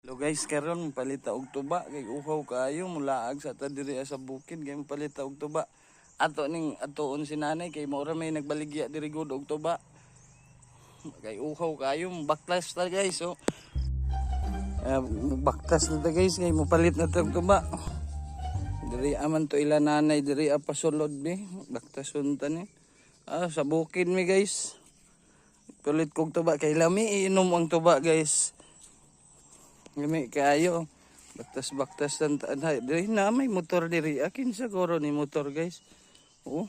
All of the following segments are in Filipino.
Hello guys, karon palita og tuba kay uhaw kaayo mulaag sa ta diri sa bukid kay palita og tuba. Ato ning atoon si nanay kay mao ra may nagbaligya diri gud og tuba. Kay uhaw kaayo baklas ta guys. So baktas na ta guys kay mopalit na ta og tuba. Diri aman to ila nanay diri pasulod bi baktason ta ni. Sa bukid mi guys. Palit kog tuba kay lami inom ang tuba guys. Gami kayo. Baktas-baktas diri na may motor diri. Akin siguro ni motor guys. Oh.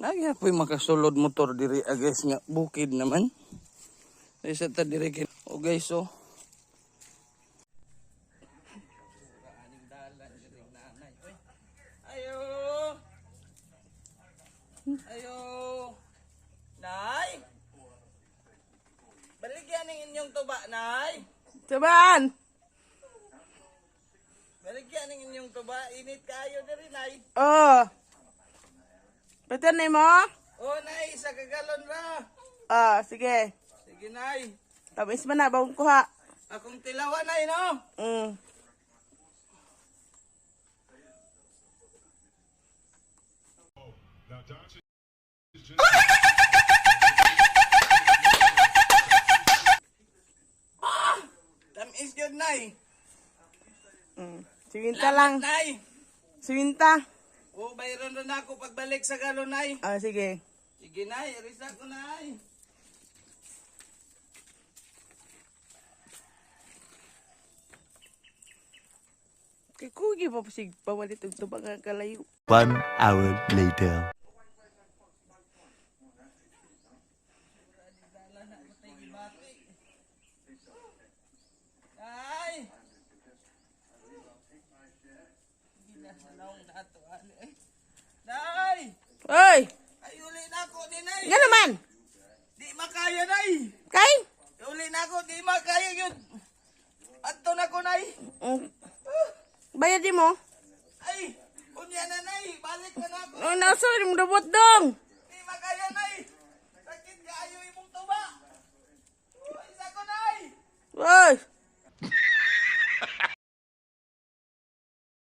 Nagyapoy makasulod motor diri guys nga bukid naman. Isa ta diri kay oh guys oh. Ayo. Ayo. Nay. Baligyan ng inyong tuba, Nay. Tubaan! Baligyan ng inyong tuba. Init kayo na rin, Nay. Oh. Patan mo? Oh, Nay. Isa kagalon ra. Sige. Sige, Nay. Tamis man na, bawang kuha. Akong tilawan, Nay, no? Tamis yun, Nay. Siwinta lang. Nay. Siwinta. Oh, bayron rin ako pagbalik sa galon, Nay. Sige. Sige, Nay. Arisa ko, Nay. Kay kugi pa pasig pawalit og tubang nga kalayo. 1 hour later. Nay. Nay. Oy! Ay, uli na ako ni Nay. Nga naman! Di makaya, Nay. Kay? Uli na ako, di makaya yun. Adto na ko, Nay. Bayad di mo? Ay, unya na, Nay. Balik na ako. Nasa mo dabot dong.